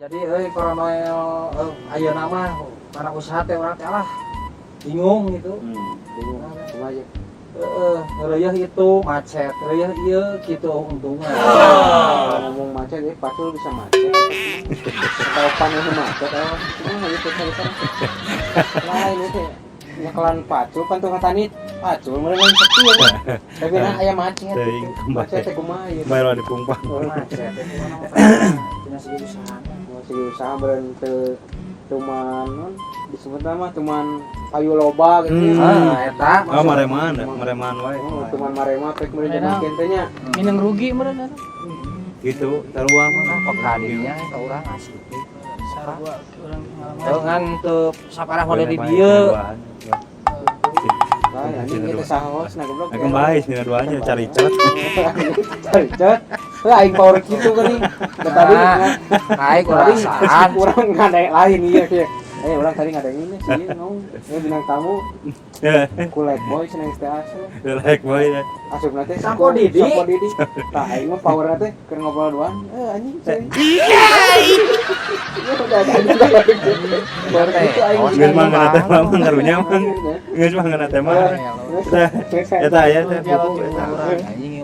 Jadi corona ayeuna mah karena usaha teh urang teh alah bingung gitu. Bingung aja. Reueuh itu macet, reueuh ieu kitu untungna. Ngomong macet ya pacul bisa macet. Tahu panen macet cuma gitu kan. Lain itu nyakalan pacul kan tuh katani pacul mereka sepi ya. Tapi nah aya macet. Macet teh kumaha ieu. Bayar di pumpang. Macet teh kumaha tina segi usaha. Masih usaha beren teu cuman disebut nama cuman kayu loba gitu. Eta Mareman wae. Cuman marema pek meureun jeung kieu nya. minang rugi meureun eta. Gitu, taruang mah Pekadinya eta urang asli. Sarua urang ngalaman. Ngan teu saparah model di dieu. Lah anjing kita sahos na goblok. Aku baik nih duanya cari cat. Cari cat. Lah aing power kitu kan nih. Tadi Naik kurang kurang ngadaek lain ieu kieu. Urang tadi ngadaek ini sih ngomong. Bintang tamu Kulek boy seneng teh asup. Like boy. Asup nanti Sampo Didi. Tah aing mah power teh keur ngobrol doang. Anjing cai. Geus mah ngana teh mah ngarunya mah. Geus mah ngana teh mah. Eta aya teh.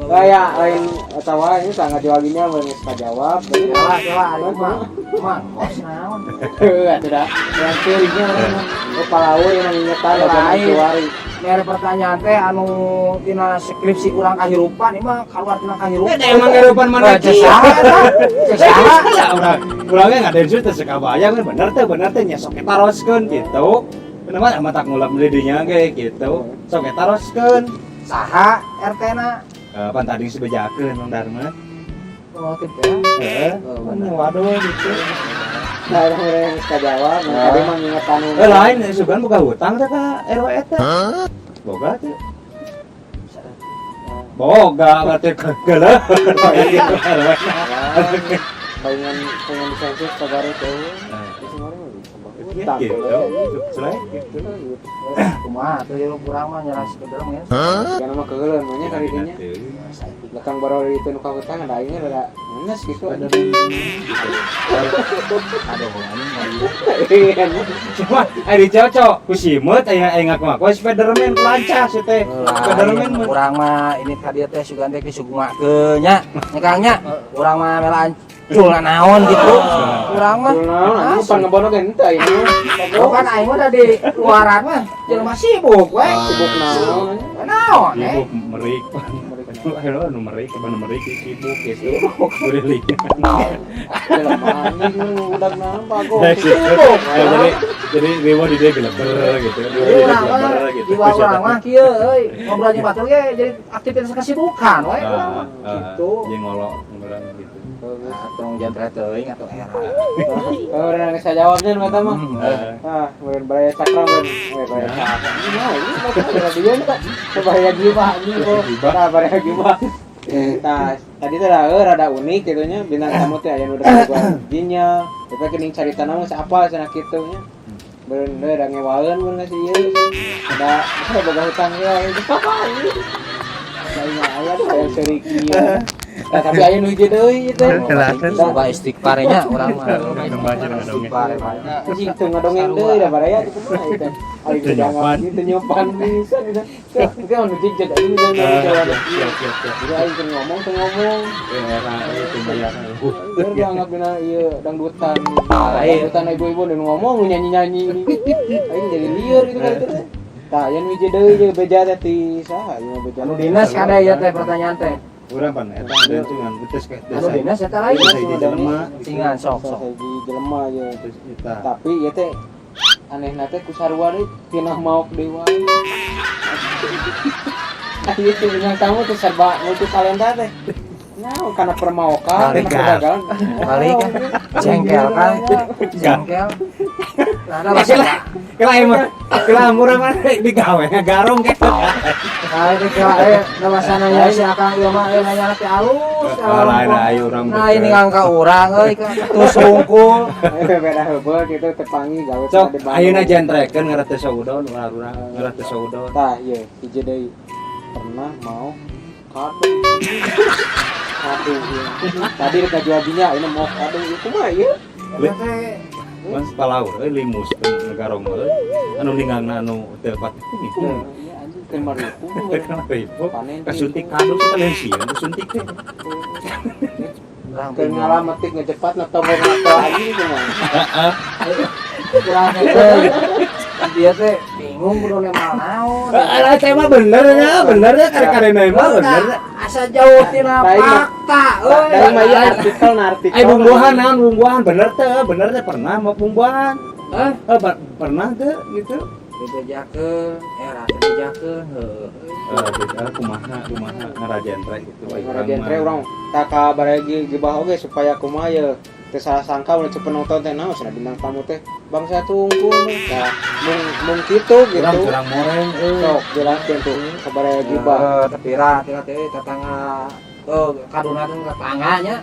Kayak lain atawa ini sangat jawab ini mah geus kajawab. Jawa mah kos naon. Atuh dah. Yang teorinya kepala yang ngingetan lain. Mere pertanyaan teh anu tina skripsi urang kahirupan ieu mah kaluar tina kahirupan. Emang kehidupan mana Ya urangnya ngadain teh sekabayang bener teh nya sok taroskeun gitu. Kenapa mah tak ngulap di dinya ge gitu. Sok taroskeun. Saha RT-na? Pan tadi sebejakeun Mang Darma. Oh gitu ya. Waduh gitu. Nah, orang kajawab, tadi mah ngingetan. Lain sugan boga hutang teh ka RW eta. Boga teh. Boga berarti geuleuh. Pengen disensus kabar itu. Gitu. Selain gitu. Kumaha teh ieu kurang mah nyaras ke dalam ya. Kan mah kegeuleuan mah nya kali dinya. Belakang baru itu nu ka hutang ada aing rada ngenes gitu. Aduh Cuma ari cocok ku simut aya ngaku-ngaku Spiderman lancah sih teh. Spiderman urang mah ini ka dieu teh sugan teh disugumakeun nya. Nya Kang nya. Urang mah melaan culna naon gitu. Urang mah Naon pan ngebono ge henteu ini. kan aing mah da di luaran mah jelema sibuk we. Sibuk naon. Naon sibuk merik. Hello anu merik, anu merik sibuk gitu. Beureuli. Jelema anjing udah naon bagus. Sibuk. Jadi dewa di dia geleber gitu. Di urang mah kieu euy, ngobrol jeung batur ge jadi aktivitas kesibukan we. Gitu. Jeung ngolok ngobrol gitu. Tong jantret teuing atuh era. Orang geus jawabnya mata mah. Meureun baraya cakram baraya cakram. Ini mah dia teh baraya gimah anjing kok. Baraya gimah. Tah, tadi teh rada unik gitu nya bintang tamu teh aya nu deket dinya. Tapi geuning carita nama siapa cenah kitu nya. Beureun deui da ngewaeun mun geus ieu. Ada boga hutang ya. Aya aya seri kieu. Nah, tapi aya nu hiji deui teh. Coba istighfar nya urang mah. Istighfar. Anjing teu ngadongeng deui da baraya itu kumaha eta. Ari dianggap itu nyopan bisa bisa. Itu anu jejeg aing udah jawab. Jadi aing teu ngomong. Itu bayar. Biar dianggap dina ieu dangdutan. Dangdutan ibu-ibu nu ngomong nyanyi-nyanyi ini. Aing jadi lieur gitu kan teh. Tah aya nu hiji deui jeung beja teh ti saha ieu beja. Anu dinas kada ya teh pertanyaan teh. Urang pan eta dengan betes ke Anu dinas eta lain. di jelema Singan sok. Di jelema aja. terus eta. Tapi ieu teh anehna teh ku sarua deui tina maok deui wae. Ieu teh bintang tamu teh serba multi talenta teh. Nah, karena permaokan, perdagangan. Balik kan. Jengkel kan. Jengkel. Nah, masalah. Kela murah mah digawe garong gitu. Nah, itu kira masana ya si Akang ieu mah nanya teh alus. Ayo urang. Nah, ini ngangka urang euy terus sungkul. Beda heubeul kitu tepangi gawe Sok ayeuna jantrekeun ngaranna saudon urang ngaranna saudon. Tah, ieu hiji deui. Pernah mau kado. Kado. Tadi rek jual dinya ini mau kado ieu kumaha ieu? teh Mas palaur limus negarong anu ninggangna anu teu pati gitu. Iya anjing keur maripu Kenapa itu? panen Kasuntik kado sih kalian sih, kasuntik teh. kurang keur ngalametik ngecepat na tombol mata anjing mah. kurang teh dia teh bingung kudu nemal naon Lah teh mah benernya kare-karena mah bener. asa jauh tina fakta Dari mah ieu artikel na artikel. Bumbuhan naon bumbuhan bener teh pernah mau bumbuhan. heh Pernah teh gitu. dibejakeun rasa dibejakeun heueuh Kumaha ngarajen trek gitu. Ngarajen teh urang tak kabaragi gibah oge supaya kumaha ye teu salah sangka mun cepet nonton teh naon cenah bintang tamu teh bangsa tunggu nah mung kitu gitu Kurang moreng sok jelaskeun tuh kabaragi gibah tapi ra teh tetangga kaduna teh tetangganya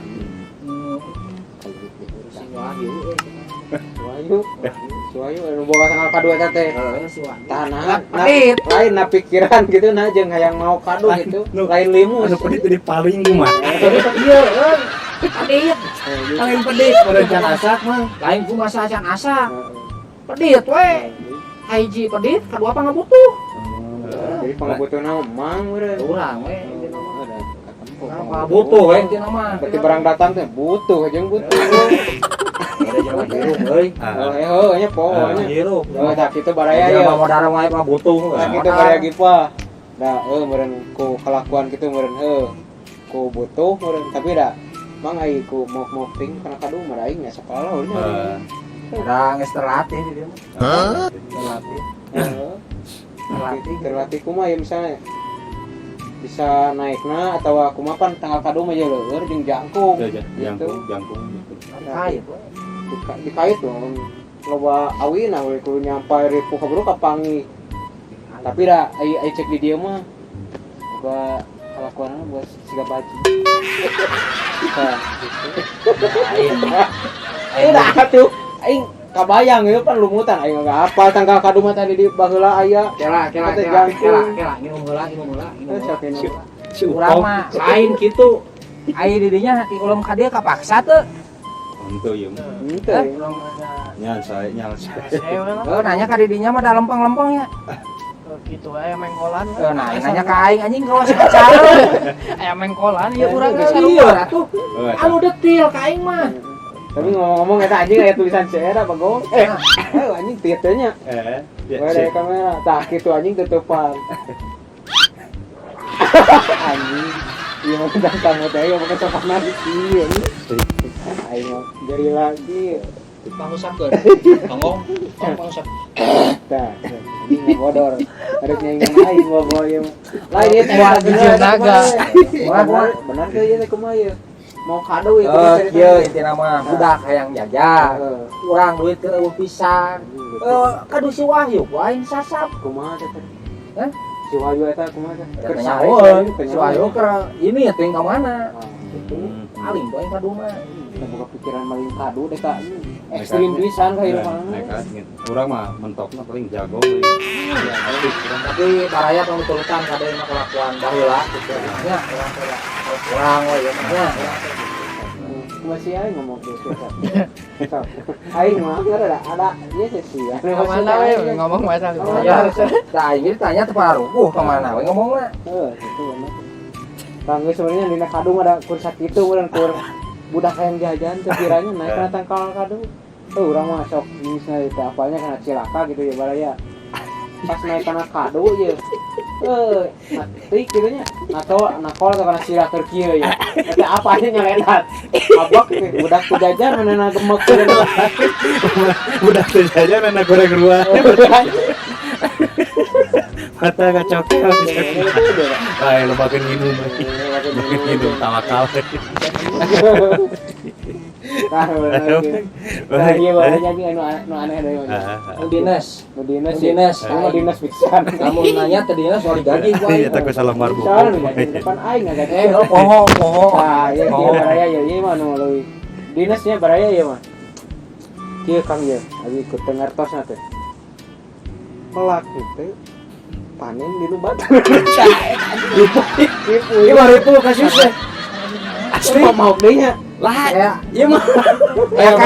si Wahyu Suayu anu boga tanggal kadua eta teh si Wahyu tahanan pedit lain na pikiran gitu nah jeung hayang mau kado gitu lain limus anu pedit di paling mah. iya pedit Paling pedit rencana asak mah. lain kumaha sajan asa pedit we hiji pedit kadua apa ngabutuh jadi pangabutuhna mang meureun urang we apa butuh we intina mah berarti barang datang teh butuh jeung butuh ada jalan hirup euy nya pokoknya hirup tak kitu baraya ya ya mau darang wae mah butuh tak kitu baraya gipa da meureun ku kelakuan kitu meureun ku butuh meureun tapi da mang ai ku mau ting kana kadu mah aing nya sapalah urang udah geus terlatih di dieu mah terlatih kumaha ya misalnya bisa naikna atau aku makan tanggal kado mah ya leueur jeung jangkung gitu jangkung kait dikait dong loba awina we kudu nyampai ripu kaburu kapangi tapi da ai cek di dieu mah boga kalakuanna buat siga baju udah atuh aing kabayang ieu pan lumutan aing enggak hafal tanggal kado mah tadi di baheula aya kela nginum heula si urang mah lain kitu ai di dinya di ulam ka dieu kapaksa teu Untuk ya, henteu nyalsa. nanya ka di dinya mah da lempeng-lempeng ya gitu aya mengkolan nanya ka aing anjing kawas pacar aya mengkolan ya urang urang geus iya atuh anu detil ka aing mah tapi ngomong-ngomong eta anjing aya tulisan CR bagong anjing tietenya dari kamera tah kitu anjing tutupan anjing iya mah tentang kamu teh ya bukan sopan nanti iya aing mah jadi lagi pangusapkeun ngomong pangusap tah ini bodor harus nyanyi aing bawa ya lain ieu Wah, bijil naga. benar teh ieu kumaha ya mau kado ya kieu intina mah budak hayang jajan urang duit teu eueuh pisan kadu si Wahyu ku aing sasap kumaha teh Hah? si Wahyu eta kumaha teh Keur nyahoeun si Wahyu keur ini ya teuing ka mana gitu paling poe kadu mah udah buka pikiran maling kado deh kak ekstrim pisan kayak Urang mah mentokna paling jago. tapi baraya pangutulutan kade mah kelakuan baheula gitu nya urang we nya masih aing ngomong gitu aing mah ada ieu sih ya kemana we ngomong masalah ya da aing ditanya teu pararukuh ka mana we ngomongna gitu bener Kang sebenarnya dina kado mah ada kur sakitu meureun kur budak yang jajan teh kiranya naik kana tangkal kado urang mah sok misalnya teh apalnya kana cilaka gitu ya baraya pas naik kana kado ye mati kitu nya nakol kana sila keur kieu ya eta apa aja nyaledat abak teh budak teu jajan manehna gemek Udah saja anak goreng-goreng. Mata kacoknya. Ay, lo makin minum lagi. Makin minum tawakal. iya banyak anu aneh deh dinas dinas kamu dinas pisan kamu nanya teh dinas soal gaji ku Iya, aing tak salah marbu. soalnya di depan aing enggak poho nah ya kieu baraya ya ieu mah nu leuwih dinasnya baraya ya mah kieu Kang ya abi ikut tengartosna teh melak teh panen di lumbat Ini mah itu kasih teh. asli mau deui nya lah Iya mah.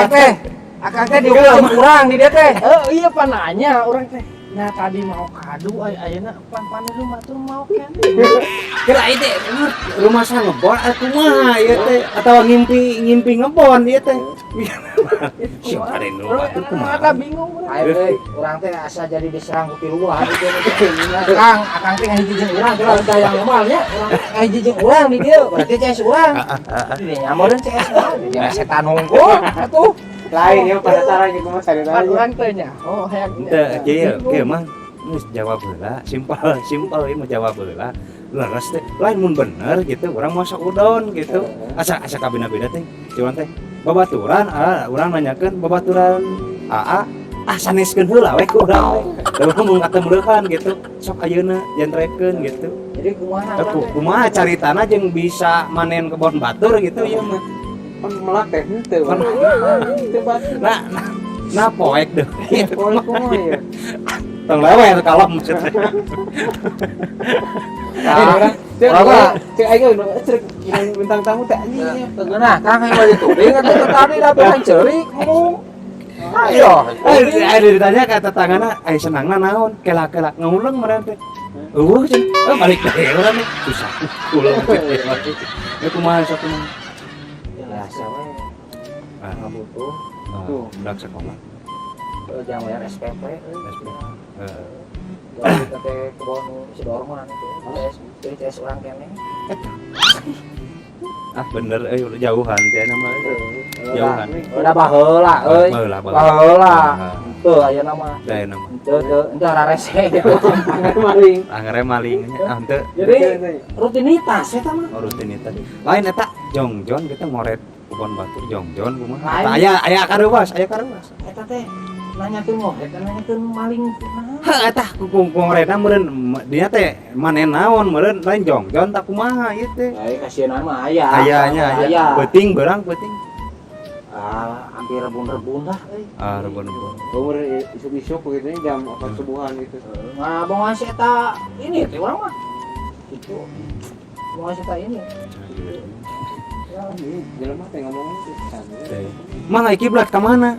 teh Akang teh diulang urang di dia teh. Iya pan nanya orang teh. Nah tadi mau kado ayeuna pan lu matur mau kan. Kira itu rumah saya ngebon aku mah ieu teh atawa ngimpi ngebon ieu teh. Siapa ada nu batur kumaha. Ada bingung urang. Ayo deui, urang teh asa jadi diserang ku tiluan di dieu. Kang, akang teh ngahiji jeung urang kira ada yang normal nya. Urang ngahiji jeung urang di dieu, berarti CS urang. Di dieu nyamoreun CS urang, di dieu setan hungkul atuh. Lain ya pada caranya kumaha sari Pan tanya. urang teh nya. Oh hayang. Teu kieu mah geus jawab heula, simpel ieu mah jawab heula. Leres teh lain mun bener gitu, urang masak udon gitu. Asa kabina-bina teh, cuman teh babaturan urang nanyakeun babaturan saneskeun heula we ku urang teh. Urang mun katemuleuhan gitu, sok ayeuna jentrekeun gitu. Jadi kumaha urang teh? Kumaha caritana jeung bisa manen kebon batur gitu ieu mah. Kan melak teh henteu. Teu batu. Nah poek deh. Boleh kumaha ya. Tong lewe atuh kalem maksudnya. Cek aing cek bintang tamu teh anjing. Nah, Kang yang balik tubing atau tadi dapet yang cerik ngomong. Ayo. Ada ditanya ke tetanggana, senangna naon? Kelak nguleng meureun teh. Cing. Balik deui urang nih. Susah. Ulang. Ya kumaha sok kumaha? Biasa we. Kamu tuh Tuh, budak sekolah. jangan bayar SPP. Heeh. Kita teh kebon si Dorman itu. CS urang keneh. Bener udah jauhan teh nama jauhan. Udah baheula euy. Baheula. Tuh aya nama. Da nama. Teu rarese gitu. Maling. Angere maling henteu. Jadi rutinitas eta mah. Rutinitas. Lain eta jongjon kita ngoret kebon batur jongjon kumaha. Lain. Aya karuwas. Eta teh nanyakeun ngoret, nanyakeun maling kumaha. Heuh eta kongresna meureun dia teh manen naon meureun lain jongjon tak kumaha ieu teh. Ai kasieun mah aya. Ayanya aya. Beuting beurang beuting. Hampir rebun-rebun lah euy. Rebon-rebon. Umur isuk-isuk begitu jam 4 subuhan gitu. Nah, bongan si eta ini teh urang mah. Itu. Bongan si eta ini. Jelema teh ngomong gitu. Mang ai kiblat ka mana?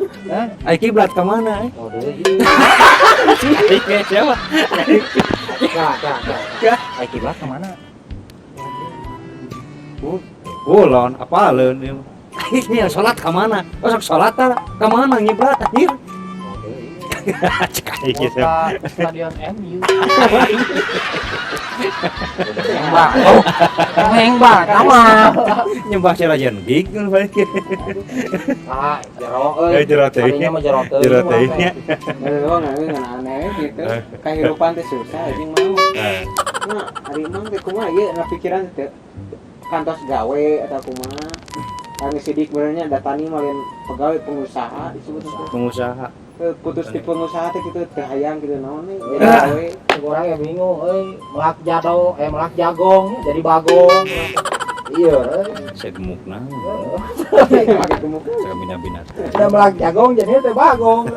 Ai kiblat ka mana? Oh, deui. Ai siapa? Kak. Ai kiblat ke mana? Ulon apaleun ieu. Ini salat ka mana? Sok salat ka mana ngiblat anjir? Cek aja gitu. Stadion MU. Mbak. Oh, mbak, nama. Nyembah Cirajan Gig kan balik. Jero euy. Jero teh. Harinya mah jero teh. Jero teh. Doang aneh gitu. Kehidupan teh susah anjing mau. Nah, hari mah teh kumaha ieu pikiran teh kantos gawe atau kumaha. Kami sidik benernya datani malin pegawai pengusaha disebut Pengusaha. putus di pengusaha teh gitu teh hayang gitu naon nih jadi gawe. Orang yang bingung euy, melak jagong jadi bagong. Iya euy. Saya gemukna. Pakai gemuk. Saya bina-bina. Udah melak jagong jadi teh bagong.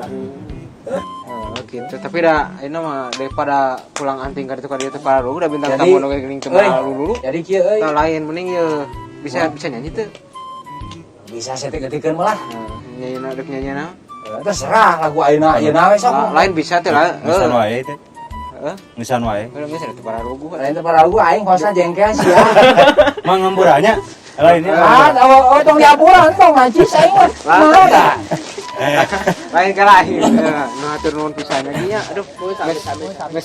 Gitu. Tapi dah ini mah daripada pulang anting ka ditu ka dieu teh pararu udah bintang Jadi, tamu nu geuning cemara dulu. Jadi kieu euy. Tah lain mending ye bisa nyanyi teh. Bisa saya tegeukeun malah. Nyanyi dek nyanyi na. Terserah lagu ayeuna we sok. Lain bisa teh lah. Nisan wae teh. Heeh. Nisan wae. Udah bisa teh pararu. Lain teh para lagu aing hosna jengkel sia. Mang ngamburanya. Lainnya. Tong diapuran tong najis aing mah. Nah, Lain ka lain. Nu hatur nuhun pisan lagi nya. Aduh, geus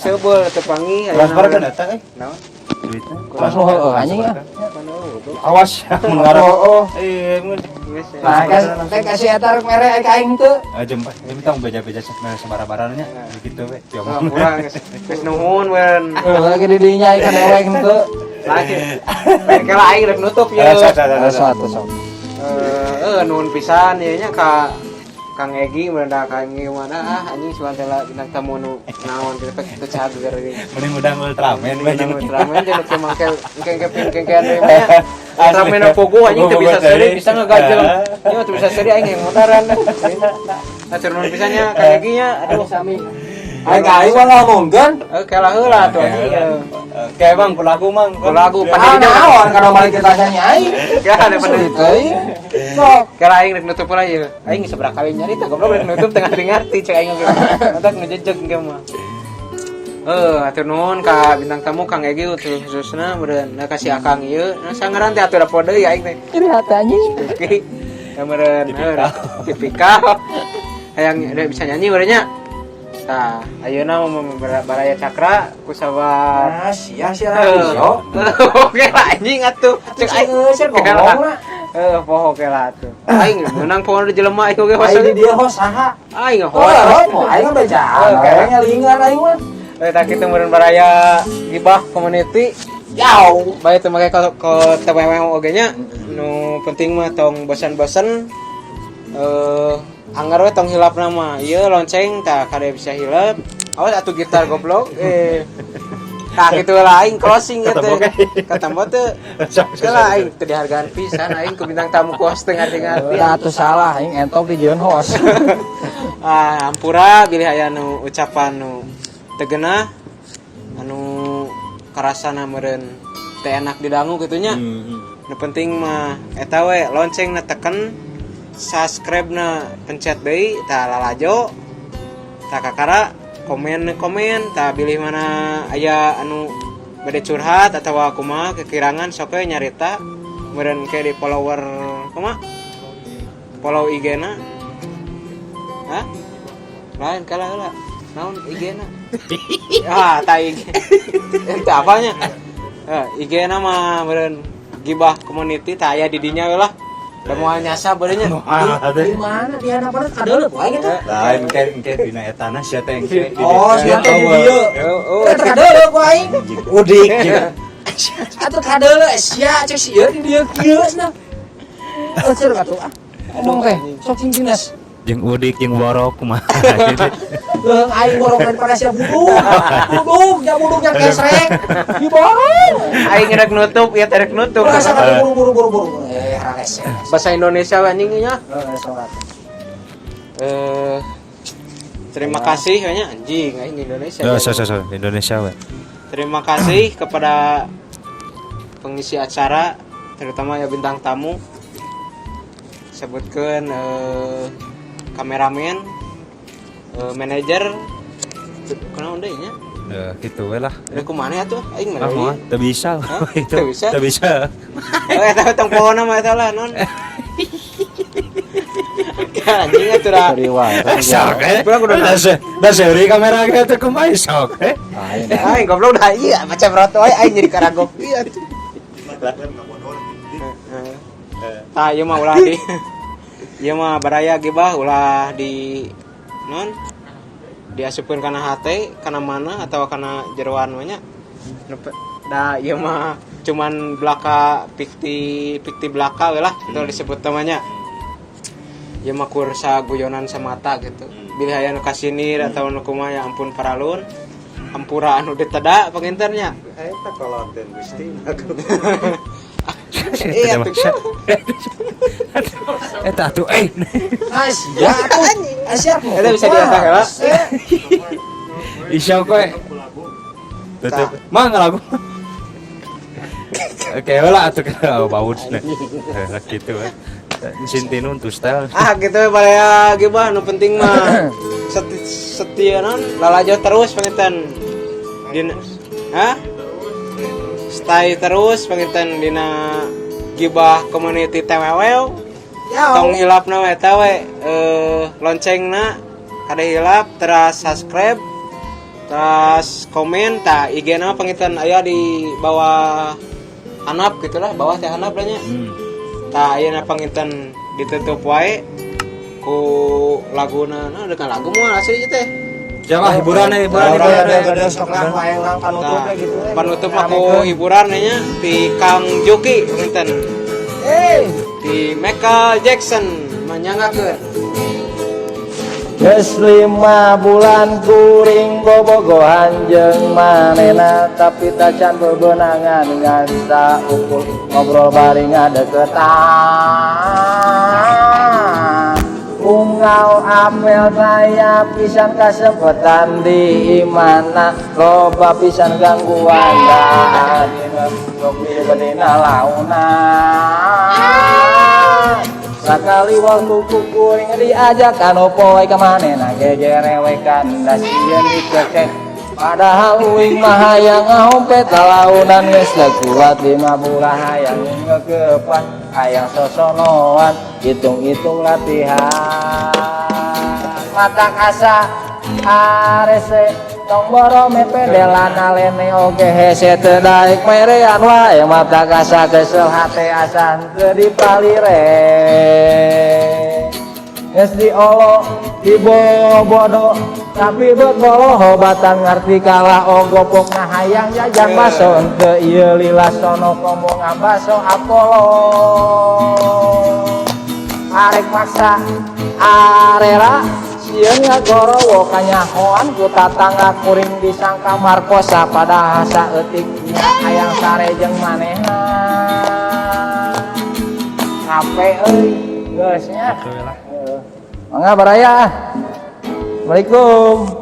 seubel teu pangi Transfer kan eta euy. Naon? Duitna. anjing ya. Awas mengarah. Oh. Mun Nah, kan teh kasih eta rek mere ka aing teu. jemput tong beja-beja sabara-baranya gitu we. Kurang geus nuhun wen. Lagi di dinya ikan eweng teu. Lain ka lain rek nutup ye. Satu sok. Nuhun pisan ieu nya ka Kang Egi mendak Kang Egi mana anjing suantela bintang tamu nu naon teh teu cager ge. Mending udang Ultraman we jeung Ultraman jeung teu mangkel kengkean we nya. Ultraman pogo anjing teu bisa seri bisa ngagajel. Nya teu bisa seri aing yang modaran. Hatur nuhun pisannya Kang Egi nya aduh sami. Aing ka aing mah ngomongkeun. Kalah heula tuh anjing. Kayak bang pelaku mang. Lagu Ah pandai naon kana balik kita nyanyi aing. Kalah ada pandai. Teuing. Sok. Kalah aing rek nutup heula ieu. Aing seberapa kali nyarita goblok rek nutup tengah ngerti cek aing ngobrol. Entak ngejejeg engke mah. Atur nuhun ka bintang tamu Kang Egi khususna meureun kasih akang ieu. Sangaran teh atur podo deui aing teh. Iri hati anjing. Oke. Meureun tipikal. Hayang bisa nyanyi meureun nya. Tah, ayeuna baraya cakra ku sabar. Ah, sia radio. Oke lah anjing atuh. Cek aing Sir ngomong lah. poho ke lah atuh. Aing menang poho di jelema aing oge Aing di dia host saha? Aing Oh, host. aing mah bejaan. Aing ngelingan aing mah. Tak kitu meureun baraya gibah community. Yau. Bae teu make ke TWW oge nya. Nu penting mah tong bosan-bosan anggar we tong hilap nama. Ieu lonceng tah kada bisa hilap. Awas atuh gitar goblok. Tah kitu lah aing closing ieu teh. Katambah teh. Salah aing teu dihargaan pisan aing ku bintang tamu ku host teu ngarti-ngarti. Udah atuh salah aing entok di jeun host. Ampura bilih aya nu ucapan nu teu geunah anu karasana meureun teu enak didangu kitu nya. Nu penting mah eta we loncengna teken, subscribe-na pencet deui, tah lalajo. Tah kakara komen tah bilih mana aya anu bade curhat atawa kumaha kekirangan sok we nyarita meureun ke di follower kumaha? Follow IG-na. Hah? Lain kalah heula. Naon IG-na? Tah IG. Ente apanya? IG-na mah meureun gibah community tah aya di dinya we lah. Da moal nyasa beureunya. Di mana dia anak pada kadeuleuk wae gitu. Lain engke dina etana sia teh engke. Oh, sia teh di dieu. Oh, Kadeuleuk wae. Udik gitu. Atuh kadeuleuk sia cek sieu di dieu kieu cenah. Cer atuh ah. Ngomong teh, sok sing dinas. Jeung udik jeung borok kumaha. Leung aing borok daripada sia buduk. Buduknya kesrek. Di borok. aing rek nutup ya rek nutup. Rasa ka buru-buru. Hares. Bahasa Indonesia we anjing nya. Sorat. Terima kasih kayaknya anjing aing Indonesia. Indonesia we. Terima kasih kepada pengisi acara terutama ya bintang tamu. Sebutkeun kameramen, manajer, kunaon deui nya? Gitu we lah. Udah kumaha atuh aing mah. Teu bisa. Teu bisa? Teu bisa. Eta tong pohonna mah eta lah non. Anjing atuh ra. Sok da seuri kamera ge teh kumaha sok Aing goblok dah iya macam roto aing jadi karagok ieu. Tah ieu mah ulah di ieu mah baraya gibah ulah di non diasupkeun kana hate kana mana atau kana jeroan we nya. Da ieu mah cuman belaka pikti belaka we lah itu disebut namanya. Ieu mah kursa guyonan semata gitu. Bilih aya nu kasinir atau nu kumaha ya ampun paralun. Ampura anu diteda penginternya. Eta kolonten Gusti. Iya tuh. Eta tuh Asia atuh. Asia. Eta bisa diangkat ya. Isya kowe. Tutup. Mang lagu. Oke lah atuh bausna. Gitu we. Sintinun tuh style. Gitu we balaya gibah nu penting mah setia non lalajo terus penginten dina. Stay terus penginten dina gibah community TWW. Tong hilapna we eta we loncengna kada hilap teras subscribe teras komen tah IG-na penginten aya di bawah hanap gitulah bawah teh hanap nya. Tah ayeuna penginten ditutup wae ku laguna nah dengan lagu moal asli teh. Jawa hiburan. Ada sok lang panutupnya gitu. Panutup aku hiburan nya di Kang Joki penginten. Di Michael Jackson menyangakeun. Geus 5 bulan kuring bobogohan jeung manehna tapi tacan bebenangan ngan saukul ngobrol bari ngadeukeutan. unggal apel saya pisan kasempatan di mana loba pisan gangguan dah ngopi bedina launa sakali waktu kukuring diajak anu poe ka manehna gegerewekan da sieun dicekek padahal uing mah hayang ngahompet launan geus teu kuat 5 bulan hayang ngegepan hayang sosonoan hitung-hitung latihan mata kasa arese tong boro mepedelan alene oge hese teu daek merean wae mata kasa kesel hate asan teu dipalire geus diolo dibobodo tapi betolo hobatan ngarti kalah ogopok na hayang jajan baso teu ieu lila sono komo ngabaso Apollo arek maksa arera sieun ngagorowo kanyahoan ku tatangga kuring disangka markosa padahal saeutiknya hayang sare jeung manehna hape euy geus nya mangga baraya Assalamualaikum.